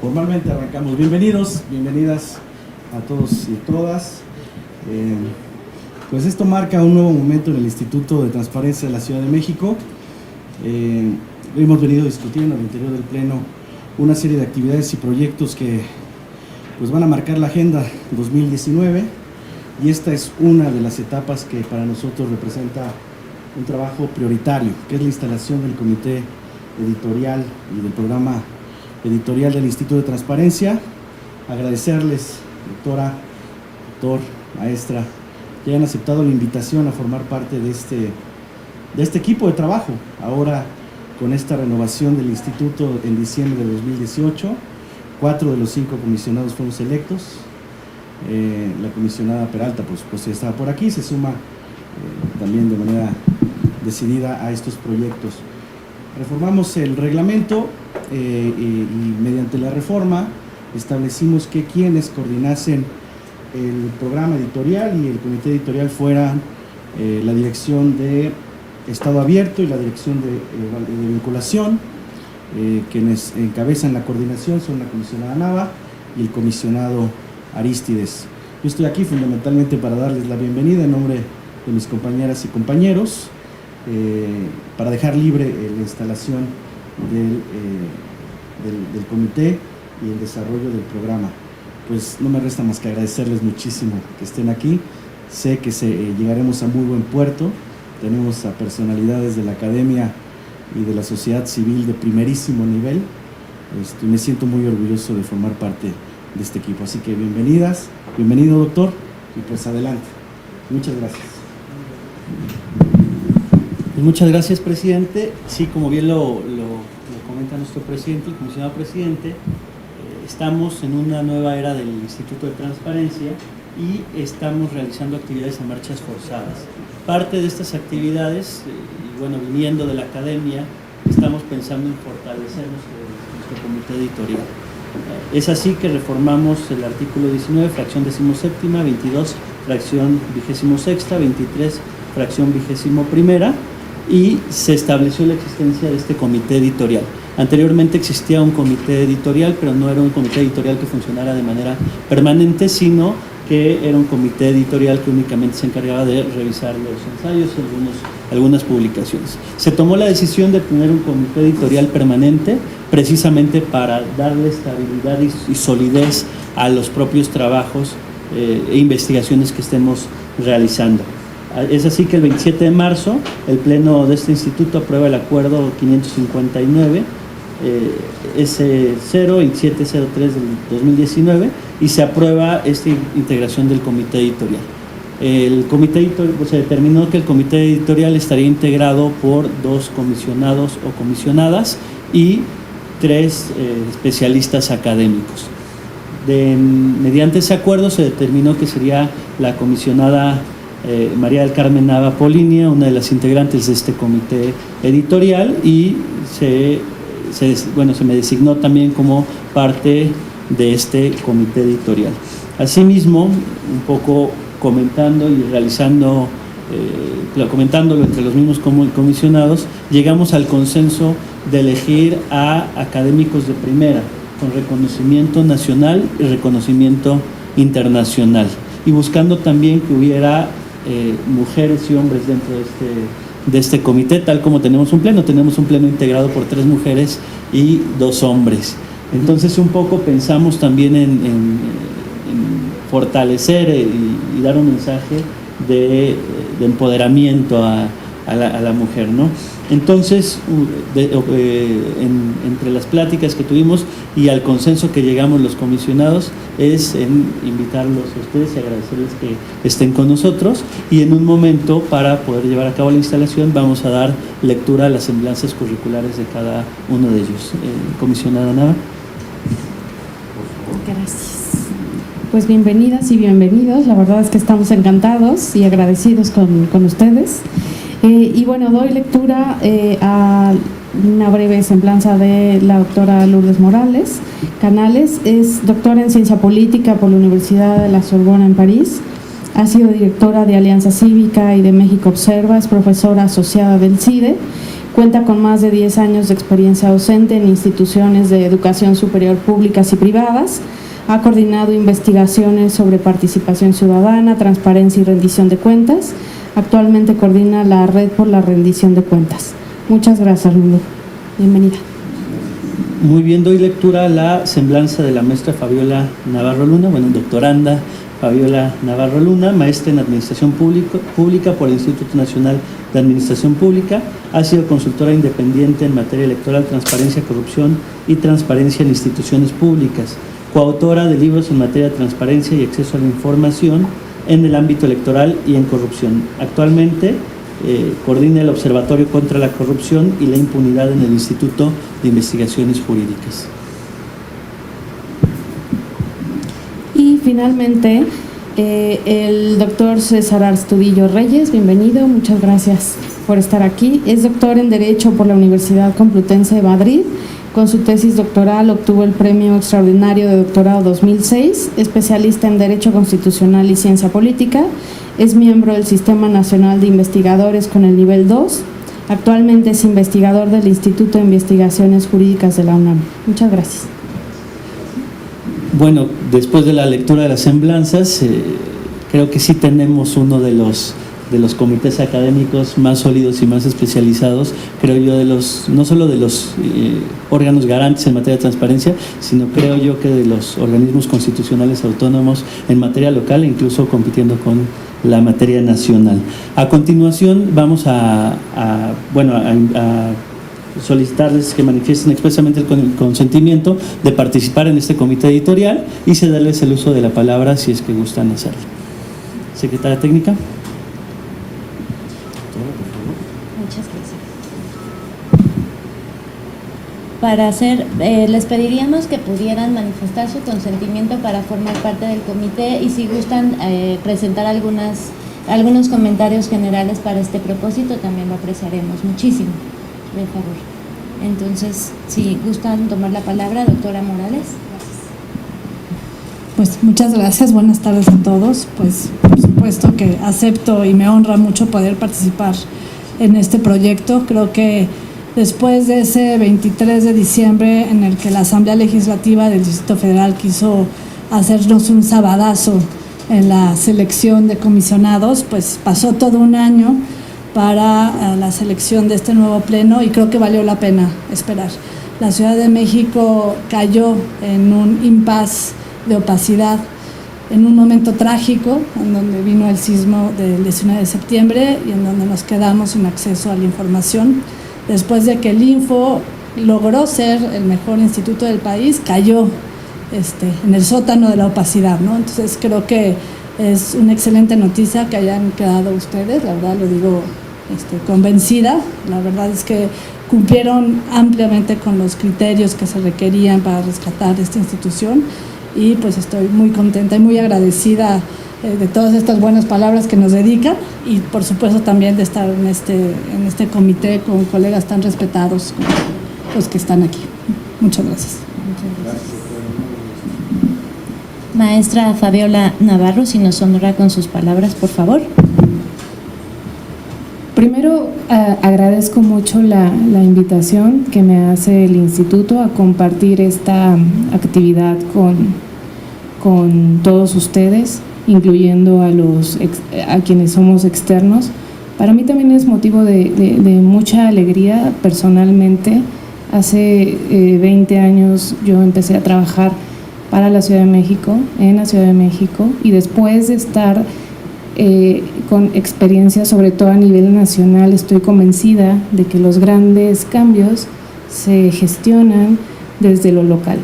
Formalmente arrancamos. Bienvenidos, bienvenidas a todos y todas. Pues esto marca un nuevo momento en el Instituto de Transparencia de la Ciudad de México. Hemos venido discutiendo al interior del Pleno una serie de actividades y proyectos que pues van a marcar la agenda 2019, y esta es una de las etapas que para nosotros representa un trabajo prioritario, que es la instalación del comité editorial y del programa editorial del Instituto de Transparencia. Agradecerles, doctora, doctor, maestra, que hayan aceptado la invitación a formar parte de este equipo de trabajo. Ahora, con esta renovación del Instituto en diciembre de 2018, 4 de los 5 comisionados fueron electos. La comisionada Peralta, por supuesto, ya estaba por aquí, se suma también de manera decidida a estos proyectos. Reformamos el reglamento y mediante la reforma establecimos que quienes coordinasen el programa editorial y el comité editorial fueran la dirección de Estado Abierto y la dirección de vinculación. Quienes encabezan la coordinación son la comisionada Nava y el comisionado Arístides. Yo estoy aquí fundamentalmente para darles la bienvenida en nombre de mis compañeras y compañeros, para dejar libre la instalación del comité y el desarrollo del programa. Pues no me resta más que agradecerles muchísimo que estén aquí. Sé que llegaremos a muy buen puerto. Tenemos a personalidades de la academia y de la sociedad civil de primerísimo nivel. Me siento muy orgulloso de formar parte de este equipo. Así que bienvenidas, bienvenido doctor, y pues adelante. Muchas gracias. Muchas gracias, presidente. Sí, como bien lo comenta nuestro presidente, el comisionado presidente, estamos en una nueva era del Instituto de Transparencia y estamos realizando actividades a marchas forzadas. Parte de estas actividades, y bueno, viniendo de la academia, estamos pensando en fortalecer nuestro comité editorial. Es así que reformamos el artículo 19, fracción 17ª, 22, fracción 26ª, 23, fracción 21ª, y se estableció la existencia de este comité editorial. Anteriormente existía un comité editorial, pero no era un comité editorial que funcionara de manera permanente, sino que era un comité editorial que únicamente se encargaba de revisar los ensayos y algunas publicaciones. Se tomó la decisión de tener un comité editorial permanente precisamente para darle estabilidad y solidez a los propios trabajos e investigaciones que estemos realizando. Es así que el 27 de marzo el Pleno de este instituto aprueba el acuerdo 559 S0-2703 del 2019 y se aprueba esta integración del comité editorial. Se determinó que el comité editorial estaría integrado por 2 comisionados o comisionadas y 3 especialistas académicos. Mediante ese acuerdo se determinó que sería la comisionada María del Carmen Nava Polinia, una de las integrantes de este comité editorial, y se me designó también como parte de este comité editorial. Asimismo, un poco comentando y comentándolo entre los mismos comisionados, llegamos al consenso de elegir a académicos de primera, con reconocimiento nacional y reconocimiento internacional, y buscando también que hubiera mujeres y hombres dentro de este comité, tal como tenemos un pleno integrado por 3 mujeres y 2 hombres. Entonces un poco pensamos también en fortalecer y dar un mensaje de empoderamiento a la mujer, ¿no? Entonces, entre las pláticas que tuvimos y al consenso que llegamos los comisionados es en invitarlos a ustedes y agradecerles que estén con nosotros, y en un momento, para poder llevar a cabo la instalación, vamos a dar lectura a las semblanzas curriculares de cada uno de ellos. Comisionada Nava. Gracias. Pues bienvenidas y bienvenidos. La verdad es que estamos encantados y agradecidos con ustedes. Y bueno, doy lectura a una breve semblanza de la doctora Lourdes Morales Canales. Es doctora en Ciencia Política por la Universidad de la Sorbona en París. Ha sido directora de Alianza Cívica y de México Observa, es profesora asociada del CIDE Cuenta con más de 10 años de experiencia docente en instituciones de educación superior públicas y privadas. Ha coordinado investigaciones sobre participación ciudadana, transparencia y rendición de cuentas. Actualmente coordina la Red por la Rendición de Cuentas. Muchas gracias, Lulu. Bienvenida. Muy bien, doy lectura a la semblanza de la maestra Fabiola Navarro Luna, doctoranda Fabiola Navarro Luna, maestra en Administración Pública por el Instituto Nacional de Administración Pública. Ha sido consultora independiente en materia electoral, transparencia, corrupción y transparencia en instituciones públicas. Coautora de libros en materia de transparencia y acceso a la información en el ámbito electoral y en corrupción. Actualmente coordina el Observatorio contra la Corrupción y la Impunidad en el Instituto de Investigaciones Jurídicas. Y finalmente, el doctor César Astudillo Reyes, bienvenido, muchas gracias por estar aquí. Es doctor en Derecho por la Universidad Complutense de Madrid. Con su tesis doctoral obtuvo el Premio Extraordinario de Doctorado 2006, especialista en Derecho Constitucional y Ciencia Política. Es miembro del Sistema Nacional de Investigadores con el nivel 2. Actualmente es investigador del Instituto de Investigaciones Jurídicas de la UNAM. Muchas gracias. Bueno, después de la lectura de las semblanzas, creo que sí tenemos uno de los comités académicos más sólidos y más especializados, creo yo, no solo de los órganos garantes en materia de transparencia, sino creo yo que de los organismos constitucionales autónomos en materia local e incluso compitiendo con la materia nacional. A continuación vamos a solicitarles que manifiesten expresamente el consentimiento de participar en este comité editorial y cederles el uso de la palabra si es que gustan hacerlo. Secretaria Técnica. Muchas gracias. Les pediríamos que pudieran manifestar su consentimiento para formar parte del comité y si gustan presentar algunos comentarios generales para este propósito, también lo apreciaremos muchísimo, de favor. Entonces, si gustan tomar la palabra, doctora Morales. Pues muchas gracias, buenas tardes a todos. Pues por supuesto que acepto y me honra mucho poder participar en este proyecto. Creo que después de ese 23 de diciembre en el que la Asamblea Legislativa del Distrito Federal quiso hacernos un sabadazo en la selección de comisionados, pues pasó todo un año para la selección de este nuevo pleno y creo que valió la pena esperar. La Ciudad de México cayó en un impasse de opacidad en un momento trágico en donde vino el sismo del 19 de septiembre y en donde nos quedamos sin acceso a la información. Después de que el Info logró ser el mejor instituto del país, cayó en el sótano de la opacidad, ¿no? Entonces creo que es una excelente noticia que hayan quedado ustedes, la verdad lo digo convencida. La verdad es que cumplieron ampliamente con los criterios que se requerían para rescatar esta institución y pues estoy muy contenta y muy agradecida de todas estas buenas palabras que nos dedican y por supuesto también de estar en este comité con colegas tan respetados como los que están aquí. Muchas gracias. Muchas gracias. Maestra Fabiola Navarro, si nos honra con sus palabras, por favor. Primero, agradezco mucho la invitación que me hace el instituto a compartir esta actividad con todos ustedes, incluyendo a quienes somos externos. Para mí también es motivo de mucha alegría personalmente. Hace 20 años yo empecé a trabajar para la Ciudad de México, en la Ciudad de México, y después de estar con experiencia, sobre todo a nivel nacional, estoy convencida de que los grandes cambios se gestionan desde lo local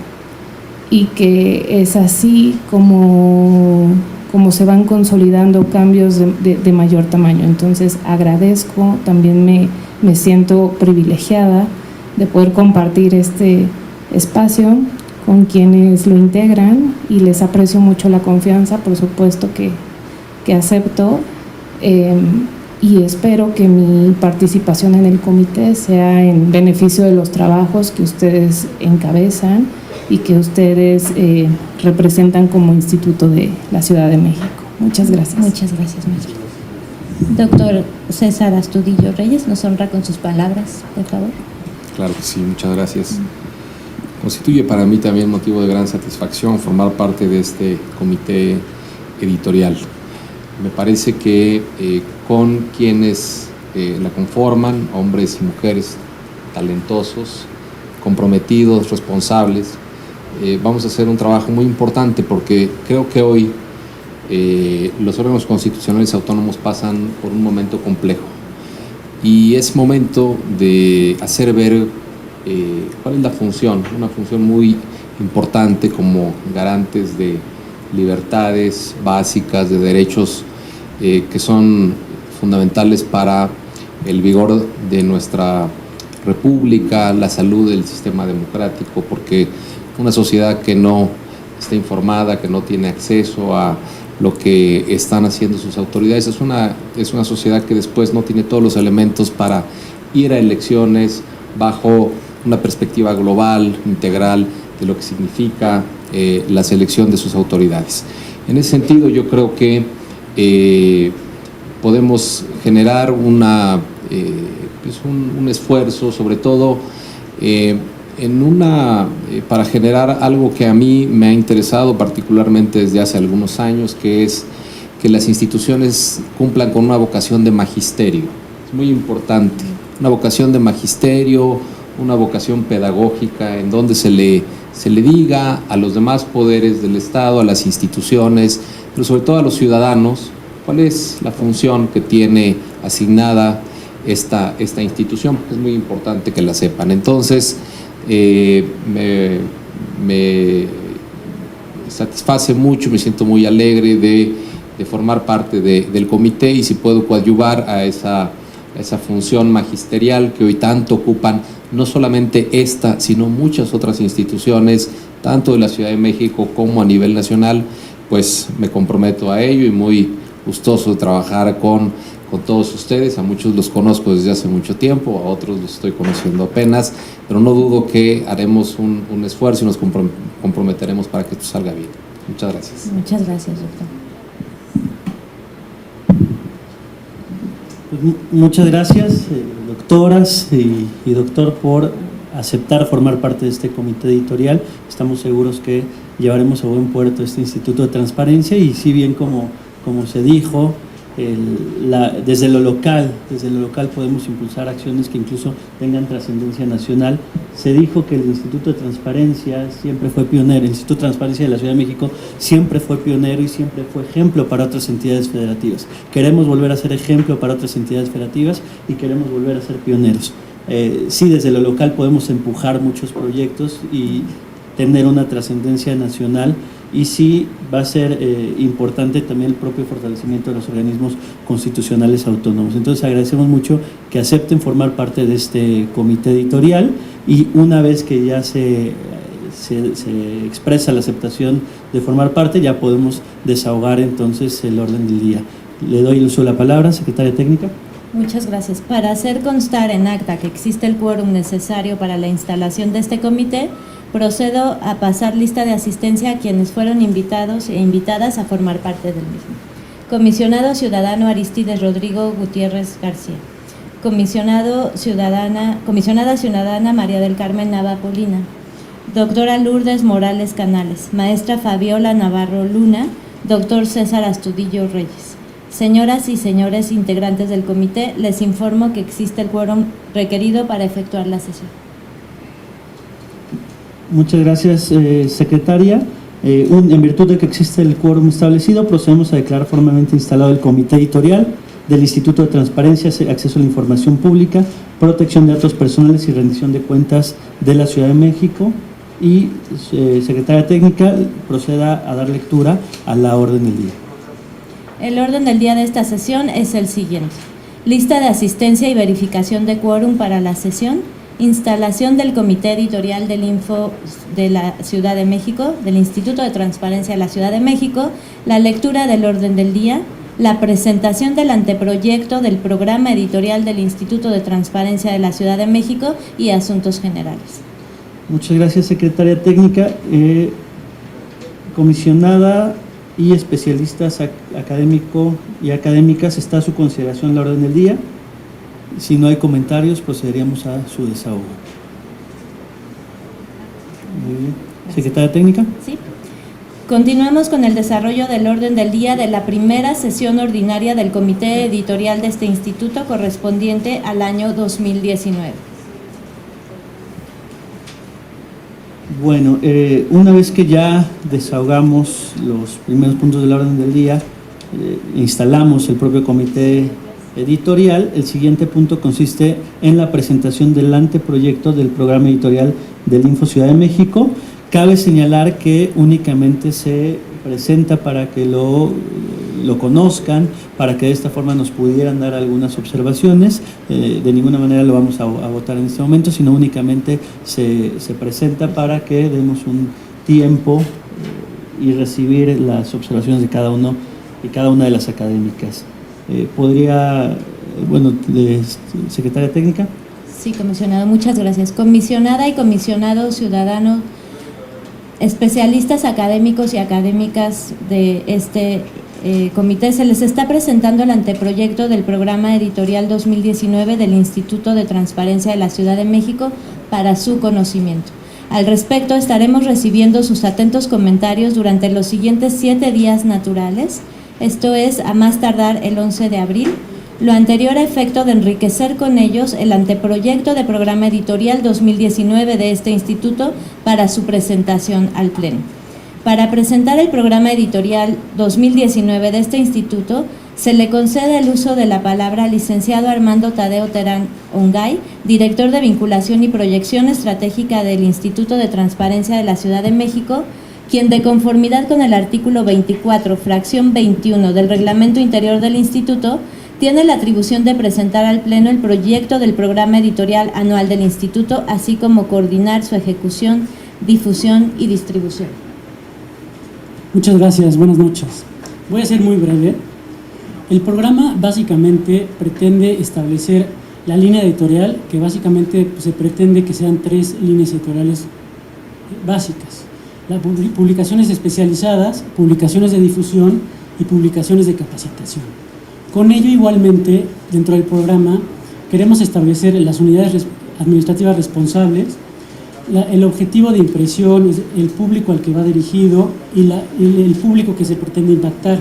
y que es así como se van consolidando cambios de mayor tamaño. Entonces agradezco, también me siento privilegiada de poder compartir este espacio con quienes lo integran y les aprecio mucho la confianza, por supuesto que acepto, y espero que mi participación en el comité sea en beneficio de los trabajos que ustedes encabezan y que ustedes representan como Instituto de la Ciudad de México. Muchas gracias. Muchas gracias, maestra. Doctor César Astudillo Reyes, nos honra con sus palabras, por favor. Claro que sí, muchas gracias. Constituye para mí también motivo de gran satisfacción formar parte de este comité editorial. Me parece que con quienes la conforman, hombres y mujeres talentosos, comprometidos, responsables, vamos a hacer un trabajo muy importante, porque creo que hoy los órganos constitucionales autónomos pasan por un momento complejo y es momento de hacer ver cuál es la función, una función muy importante como garantes de libertades básicas, de derechos que son fundamentales para el vigor de nuestra república, la salud del sistema democrático, porque una sociedad que no está informada, que no tiene acceso a lo que están haciendo sus autoridades, es una sociedad que después no tiene todos los elementos para ir a elecciones bajo una perspectiva global, integral, de lo que significa la selección de sus autoridades. En ese sentido, yo creo que podemos generar un esfuerzo, sobre todo para generar algo que a mí me ha interesado particularmente desde hace algunos años, que es que las instituciones cumplan con una vocación de magisterio. Es muy importante, una vocación de magisterio, una vocación pedagógica, en donde se le diga a los demás poderes del Estado, a las instituciones, pero sobre todo a los ciudadanos, cuál es la función que tiene asignada esta institución, porque es muy importante que la sepan. Entonces, me satisface mucho, me siento muy alegre de formar parte del comité, y si puedo coadyuvar a esa función magisterial que hoy tanto ocupan no solamente esta, sino muchas otras instituciones, tanto de la Ciudad de México como a nivel nacional, pues me comprometo a ello y muy gustoso de trabajar con todos ustedes. A muchos los conozco desde hace mucho tiempo, a otros los estoy conociendo apenas, pero no dudo que haremos un esfuerzo y nos comprometeremos para que esto salga bien. Muchas gracias. Muchas gracias, doctor. Pues muchas gracias, doctoras y doctor, por aceptar formar parte de este comité editorial. Estamos seguros que llevaremos a buen puerto este Instituto de Transparencia, y si bien como se dijo, desde lo local podemos impulsar acciones que incluso tengan trascendencia nacional. Se dijo que el Instituto de Transparencia siempre fue pionero, el Instituto de Transparencia de la Ciudad de México siempre fue pionero y siempre fue ejemplo para otras entidades federativas. Queremos volver a ser ejemplo para otras entidades federativas y queremos volver a ser pioneros. Sí, desde lo local podemos empujar muchos proyectos y tener una trascendencia nacional, y sí va a ser importante también el propio fortalecimiento de los organismos constitucionales autónomos. Entonces agradecemos mucho que acepten formar parte de este comité editorial, y una vez que ya se expresa la aceptación de formar parte, ya podemos desahogar entonces el orden del día. Le doy el uso de la palabra, secretaria técnica. Muchas gracias. Para hacer constar en acta que existe el quórum necesario para la instalación de este comité, procedo a pasar lista de asistencia a quienes fueron invitados e invitadas a formar parte del mismo. Comisionado ciudadano Aristides Rodrigo Gutiérrez García. Comisionada ciudadana María del Carmen Nava Polina. Doctora Lourdes Morales Canales. Maestra Fabiola Navarro Luna. Doctor César Astudillo Reyes. Señoras y señores integrantes del comité, les informo que existe el quórum requerido para efectuar la sesión. Muchas gracias, secretaria. En virtud de que existe el quórum establecido, procedemos a declarar formalmente instalado el comité editorial del Instituto de Transparencia, Acceso a la Información Pública, Protección de Datos Personales y Rendición de Cuentas de la Ciudad de México. Y secretaria técnica, proceda a dar lectura a la orden del día. El orden del día de esta sesión es el siguiente: lista de asistencia y verificación de quórum para la sesión, instalación del comité editorial del Info de la Ciudad de México, del Instituto de Transparencia de la Ciudad de México, la lectura del orden del día, la presentación del anteproyecto del programa editorial del Instituto de Transparencia de la Ciudad de México y asuntos generales. Muchas gracias, secretaria técnica. Comisionada y especialistas académico y académicas está a su consideración la orden del día. Si no hay comentarios, procederíamos a su desahogo. Muy bien. Secretaria Técnica. Sí. Continuamos con el desarrollo del orden del día de la primera sesión ordinaria del Comité Editorial de este instituto correspondiente al año 2019. Bueno, una vez que ya desahogamos los primeros puntos del orden del día, instalamos el propio comité editorial, el siguiente punto consiste en la presentación del anteproyecto del programa editorial del Info Ciudad de México. Cabe señalar que únicamente se presenta para que lo conozcan, para que de esta forma nos pudieran dar algunas observaciones. De ninguna manera lo vamos a votar en este momento, sino únicamente se presenta para que demos un tiempo y recibir las observaciones de cada uno y cada una de las académicas. Secretaria Técnica. Sí, comisionado, muchas gracias. Comisionada y comisionado ciudadano, especialistas académicos y académicas de este comité, se les está presentando el anteproyecto del programa editorial 2019 del Instituto de Transparencia de la Ciudad de México para su conocimiento. Al respecto, estaremos recibiendo sus atentos comentarios durante los siguientes 7 días naturales, esto es, a más tardar el 11 de abril, lo anterior a efecto de enriquecer con ellos el anteproyecto de programa editorial 2019 de este instituto para su presentación al Pleno. Para presentar el programa editorial 2019 de este instituto, se le concede el uso de la palabra al licenciado Armando Tadeo Terán Ongay, director de Vinculación y Proyección Estratégica del Instituto de Transparencia de la Ciudad de México, quien de conformidad con el artículo 24, fracción 21 del Reglamento Interior del Instituto, tiene la atribución de presentar al Pleno el proyecto del programa editorial anual del Instituto, así como coordinar su ejecución, difusión y distribución. Muchas gracias, buenas noches. Voy a ser muy breve. El programa básicamente pretende establecer la línea editorial, que básicamente se pretende que sean 3 líneas editoriales básicas: las publicaciones especializadas, publicaciones de difusión y publicaciones de capacitación. Con ello, igualmente, dentro del programa queremos establecer las unidades administrativas responsables, el objetivo de impresión, el público al que va dirigido y el público que se pretende impactar.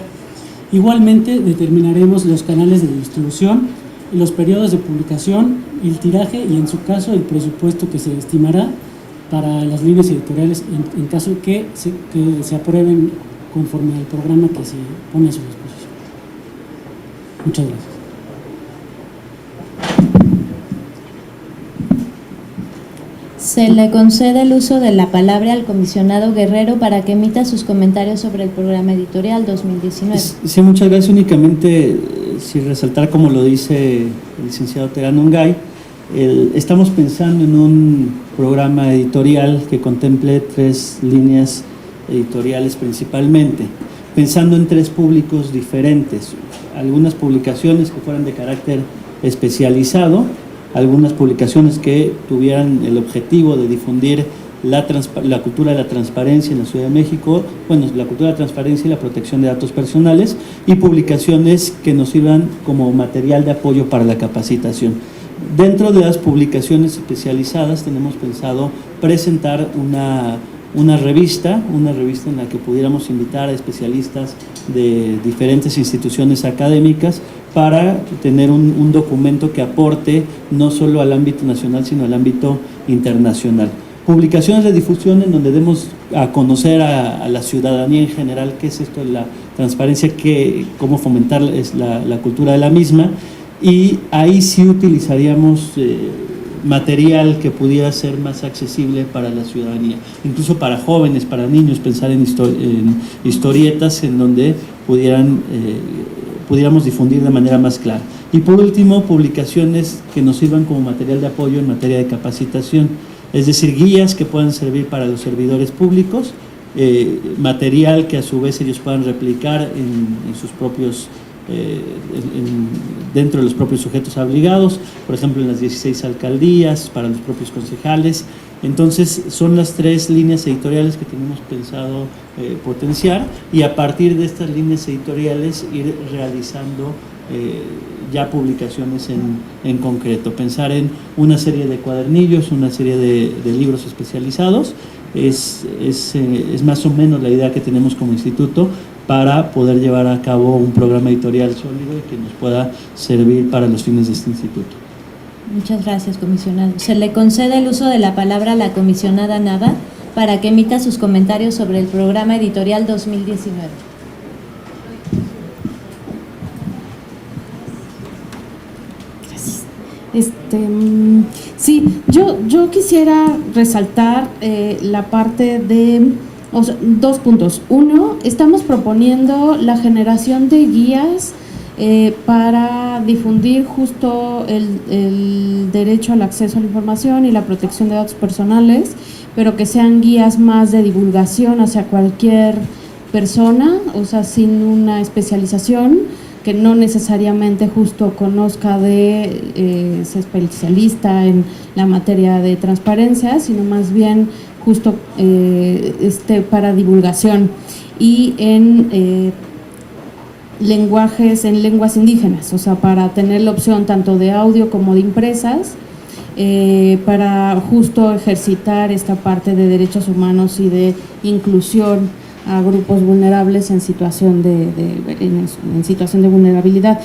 Igualmente determinaremos los canales de distribución, los periodos de publicación, el tiraje y, en su caso, el presupuesto que se estimará para las líneas editoriales en caso que se aprueben conforme al programa que se pone a su disposición. Muchas gracias. Se le concede el uso de la palabra al comisionado Guerrero para que emita sus comentarios sobre el programa editorial 2019. Sí, muchas gracias. Únicamente, si resaltar, como lo dice el licenciado Terán Ongay, estamos pensando en un programa editorial que contemple 3 líneas editoriales principalmente, pensando en 3 públicos diferentes: algunas publicaciones que fueran de carácter especializado, algunas publicaciones que tuvieran el objetivo de difundir la cultura de la transparencia en la Ciudad de México, la cultura de la transparencia y la protección de datos personales, y publicaciones que nos sirvan como material de apoyo para la capacitación. Dentro de las publicaciones especializadas tenemos pensado presentar una revista en la que pudiéramos invitar a especialistas de diferentes instituciones académicas para tener un documento que aporte no solo al ámbito nacional, sino al ámbito internacional. Publicaciones de difusión en donde demos a conocer a la ciudadanía en general qué es esto de la transparencia, cómo fomentar la cultura de la misma, y ahí sí utilizaríamos material que pudiera ser más accesible para la ciudadanía, incluso para jóvenes, para niños, pensar en historietas en donde pudiéramos difundir de manera más clara. Y por último, publicaciones que nos sirvan como material de apoyo en materia de capacitación, es decir, guías que puedan servir para los servidores públicos, material que a su vez ellos puedan replicar en sus propios dentro de los propios sujetos obligados, por ejemplo en las 16 alcaldías, para los propios concejales, Entonces son las 3 líneas editoriales que tenemos pensado potenciar, y a partir de estas líneas editoriales ir realizando ya publicaciones en concreto. Pensar en una serie de cuadernillos, una serie de libros especializados, es más o menos la idea que tenemos como instituto para poder llevar a cabo un programa editorial sólido y que nos pueda servir para los fines de este instituto. Muchas gracias, comisionado. Se le concede el uso de la palabra a la comisionada Nava para que emita sus comentarios sobre el programa editorial 2019. Sí, yo quisiera resaltar la parte de, o sea, 2 puntos. Uno, estamos proponiendo la generación de guías para difundir justo el derecho al acceso a la información y la protección de datos personales, pero que sean guías más de divulgación hacia cualquier persona, o sea, sin una especialización, que no necesariamente justo conozca sea especialista en la materia de transparencia, sino más bien justo para divulgación y en lenguas indígenas, o sea, para tener la opción tanto de audio como de impresas, para justo ejercitar esta parte de derechos humanos y de inclusión a grupos vulnerables en situación en situación de vulnerabilidad.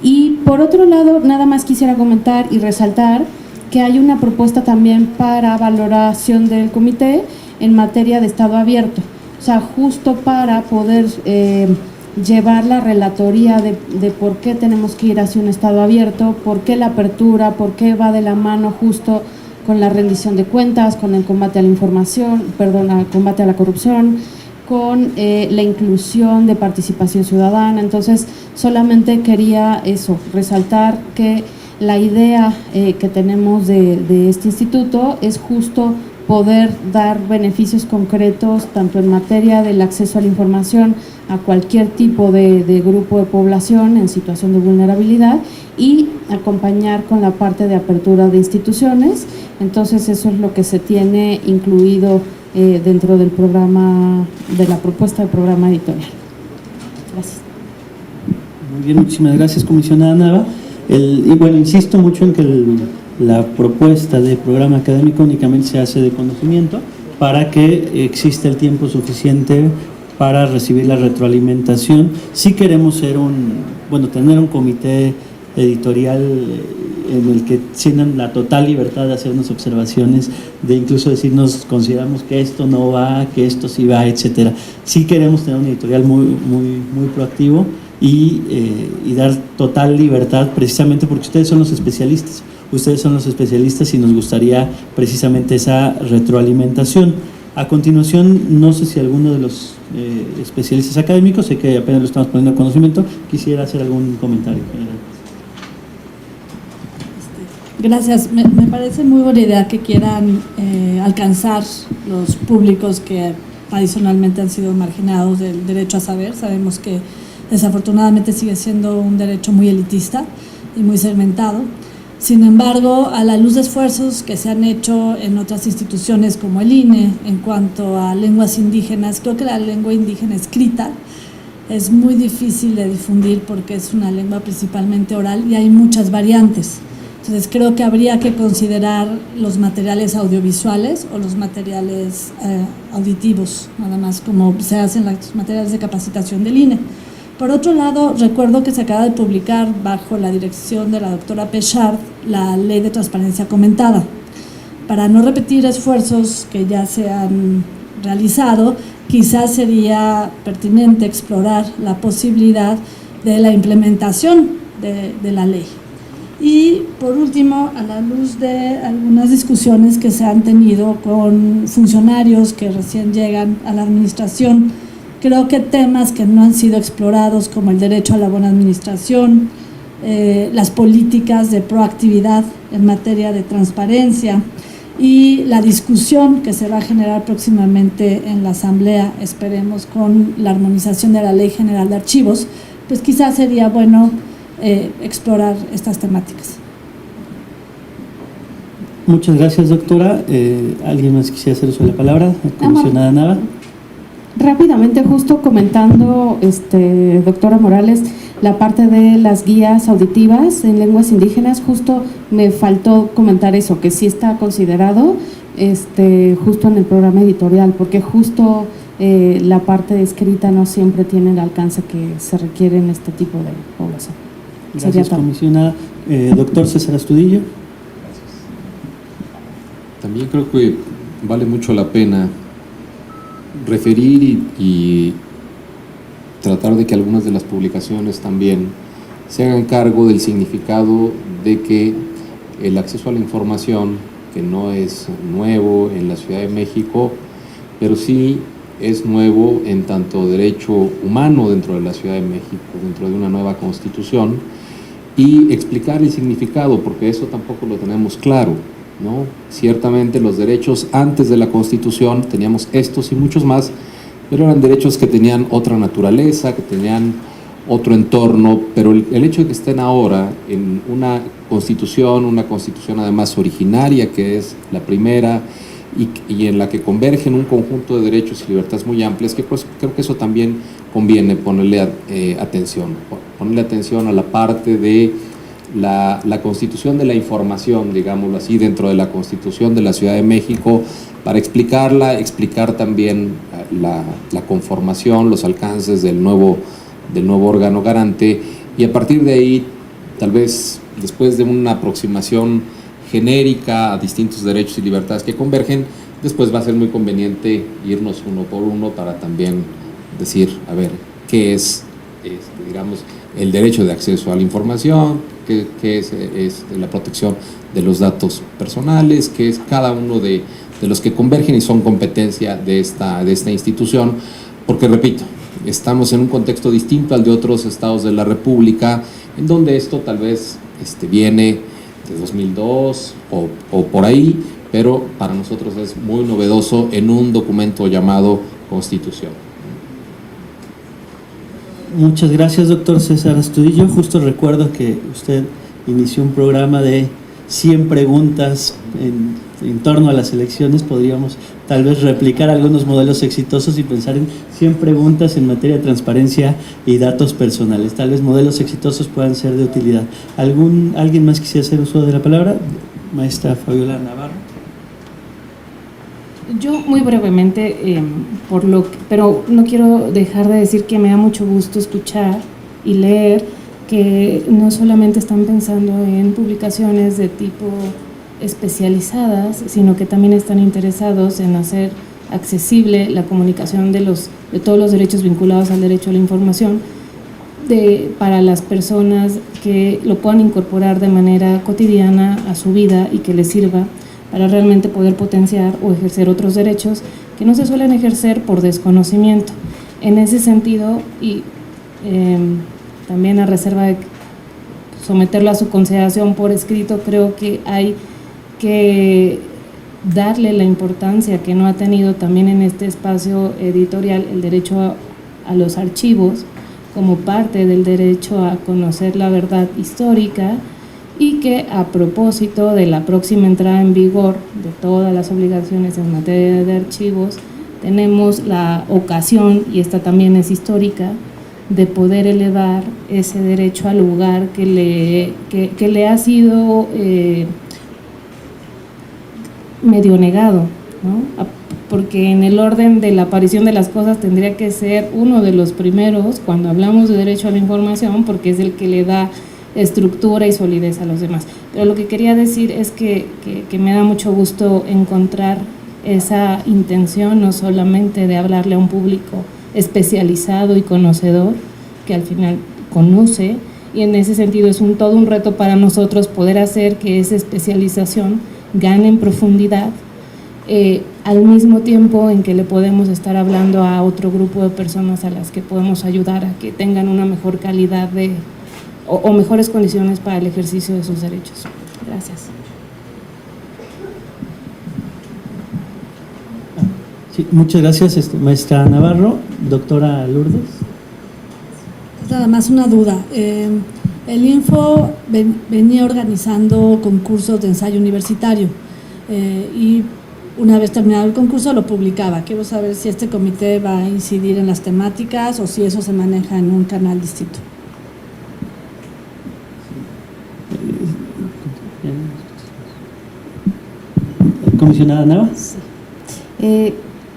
Y por otro lado, nada más quisiera comentar y resaltar que hay una propuesta también para valoración del comité en materia de estado abierto, o sea, justo para poder llevar la relatoría de por qué tenemos que ir hacia un estado abierto, por qué la apertura, por qué va de la mano justo con la rendición de cuentas, con el combate a la al combate a la corrupción, con la inclusión de participación ciudadana. Entonces, solamente quería resaltar que la idea que tenemos de este instituto es justo poder dar beneficios concretos tanto en materia del acceso a la información a cualquier tipo de grupo de población en situación de vulnerabilidad y acompañar con la parte de apertura de instituciones. Entonces eso es lo que se tiene incluido dentro del programa, de la propuesta de programa editorial. Gracias. Muy bien, muchísimas gracias, comisionada Nava. Y bueno, insisto mucho en que la propuesta de programa académico únicamente se hace de conocimiento para que exista el tiempo suficiente para recibir la retroalimentación. Si queremos tener un comité editorial en el que tienen la total libertad de hacernos observaciones, de incluso decirnos, consideramos que esto no va, que esto sí va, etcétera. Sí queremos tener un editorial muy proactivo y dar total libertad, precisamente porque ustedes son los especialistas. Ustedes son los especialistas y nos gustaría precisamente esa retroalimentación. A continuación, no sé si alguno de los especialistas académicos, sé que apenas lo estamos poniendo a conocimiento, quisiera hacer algún comentario general. Gracias. Me parece muy buena idea que quieran alcanzar los públicos que tradicionalmente han sido marginados del derecho a saber. Sabemos que desafortunadamente sigue siendo un derecho muy elitista y muy segmentado. Sin embargo, a la luz de esfuerzos que se han hecho en otras instituciones como el INE en cuanto a lenguas indígenas, creo que la lengua indígena escrita es muy difícil de difundir porque es una lengua principalmente oral y hay muchas variantes. Entonces creo que habría que considerar los materiales audiovisuales o los materiales auditivos, nada más como se hacen los materiales de capacitación del INE. Por otro lado, recuerdo que se acaba de publicar bajo la dirección de la doctora Pechard la Ley de Transparencia Comentada. Para no repetir esfuerzos que ya se han realizado, quizás sería pertinente explorar la posibilidad de la implementación de la ley. Y por último, a la luz de algunas discusiones que se han tenido con funcionarios que recién llegan a la administración, creo que temas que no han sido explorados como el derecho a la buena administración, las políticas de proactividad en materia de transparencia y la discusión que se va a generar próximamente en la Asamblea, esperemos con la armonización de la Ley General de Archivos, pues quizás sería bueno explorar estas temáticas. Muchas gracias, doctora. ¿Alguien más quisiera hacer uso de la palabra? Comisionada Nava. Rápidamente, justo comentando, doctora Morales, la parte de las guías auditivas en lenguas indígenas, justo me faltó comentar eso, que sí está considerado justo en el programa editorial, porque justo la parte escrita no siempre tiene el alcance que se requiere en este tipo de población. Gracias, comisionada. Doctor César Astudillo. También creo que vale mucho la pena referir y tratar de que algunas de las publicaciones también se hagan cargo del significado de que el acceso a la información, que no es nuevo en la Ciudad de México, pero sí es nuevo en tanto derecho humano dentro de la Ciudad de México, dentro de una nueva Constitución, y explicar el significado, porque eso tampoco lo tenemos claro, ¿no? Ciertamente los derechos antes de la Constitución teníamos estos y muchos más, pero eran derechos que tenían otra naturaleza, que tenían otro entorno, pero el hecho de que estén ahora en una constitución además originaria, que es la primera, y en la que convergen un conjunto de derechos y libertades muy amplias, que pues creo que eso también conviene ponerle atención a la parte de la constitución de la información, digámoslo así, dentro de la Constitución de la Ciudad de México, para explicar también la conformación, los alcances del nuevo órgano garante, y a partir de ahí, tal vez después de una aproximación genérica a distintos derechos y libertades que convergen, después va a ser muy conveniente irnos uno por uno para también decir, a ver, qué es, digamos, el derecho de acceso a la información, qué es la protección de los datos personales, qué es cada uno de los que convergen y son competencia de esta institución, porque repito, estamos en un contexto distinto al de otros estados de la República, en donde esto tal vez viene de 2002 o por ahí, pero para nosotros es muy novedoso en un documento llamado Constitución. Muchas gracias, doctor César Astudillo. Justo recuerdo que usted inició un programa de 100 preguntas en torno a las elecciones. Podríamos tal vez replicar algunos modelos exitosos y pensar en 100 preguntas en materia de transparencia y datos personales. Tal vez modelos exitosos puedan ser de utilidad. ¿Alguien más quisiera hacer uso de la palabra? Maestra Fabiola Navarro. Yo muy brevemente, pero no quiero dejar de decir que me da mucho gusto escuchar y leer que no solamente están pensando en publicaciones de tipo especializadas, sino que también están interesados en hacer accesible la comunicación de todos los derechos vinculados al derecho a la información para las personas que lo puedan incorporar de manera cotidiana a su vida y que les sirva para realmente poder potenciar o ejercer otros derechos que no se suelen ejercer por desconocimiento. En ese sentido, y también a reserva de someterlo a su consideración por escrito, creo que hay que darle la importancia que no ha tenido también en este espacio editorial el derecho a los archivos como parte del derecho a conocer la verdad histórica, y que a propósito de la próxima entrada en vigor de todas las obligaciones en materia de archivos, tenemos la ocasión, y esta también es histórica, de poder elevar ese derecho al lugar que le ha sido medio negado, ¿no? Porque en el orden de la aparición de las cosas tendría que ser uno de los primeros cuando hablamos de derecho a la información, porque es el que le da estructura y solidez a los demás. Pero lo que quería decir es que me da mucho gusto encontrar esa intención, no solamente de hablarle a un público especializado y conocedor, que al final conoce, y en ese sentido es todo un reto para nosotros poder hacer que esa especialización gane en profundidad, al mismo tiempo en que le podemos estar hablando a otro grupo de personas a las que podemos ayudar a que tengan una mejor calidad o mejores condiciones para el ejercicio de sus derechos. Gracias. Sí, muchas gracias, maestra Navarro. Doctora Lourdes. Nada más una duda. El Info venía organizando concursos de ensayo universitario. y una vez terminado el concurso lo publicaba. Quiero saber si este comité va a incidir en las temáticas o si eso se maneja en un canal distinto. Comisionada Nava.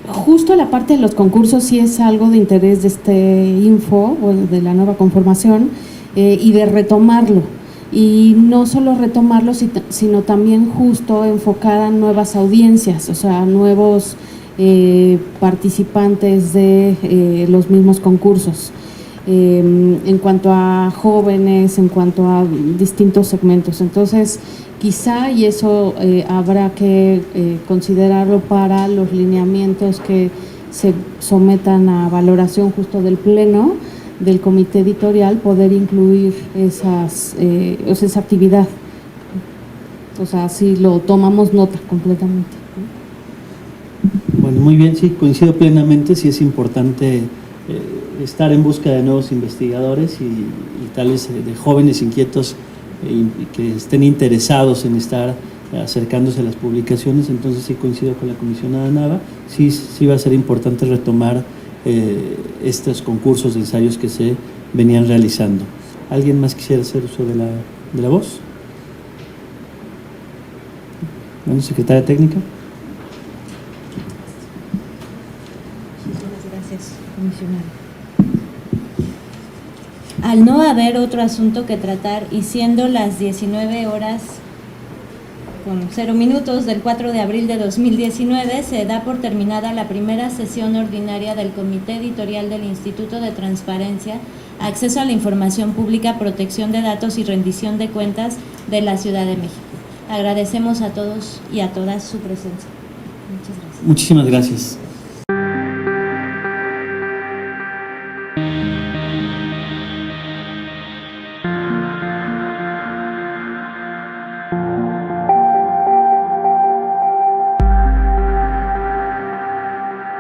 Justo la parte de los concursos sí es algo de interés de este info, o de la nueva conformación, y de retomarlo. Y no solo retomarlo, sino también justo enfocar a nuevas audiencias, o sea, nuevos participantes de los mismos concursos. En cuanto a jóvenes, en cuanto a distintos segmentos. Entonces, quizá, y eso habrá que considerarlo para los lineamientos que se sometan a valoración justo del Pleno, del Comité Editorial, poder incluir esa actividad. O sea, si lo tomamos nota completamente. Bueno, muy bien, sí, coincido plenamente, sí es importante estar en busca de nuevos investigadores y tales de jóvenes inquietos y que estén interesados en estar acercándose a las publicaciones. Entonces sí coincido con la comisionada Nava, sí va a ser importante retomar estos concursos de ensayos que se venían realizando. ¿Alguien más quisiera hacer uso de la voz? Bueno, secretaria técnica. Gracias, comisionada. Al no haber otro asunto que tratar y siendo las 19 horas con 0 minutos del 4 de abril de 2019, se da por terminada la primera sesión ordinaria del Comité Editorial del Instituto de Transparencia, Acceso a la Información Pública, Protección de Datos y Rendición de Cuentas de la Ciudad de México. Agradecemos a todos y a todas su presencia. Muchas gracias. Muchísimas gracias.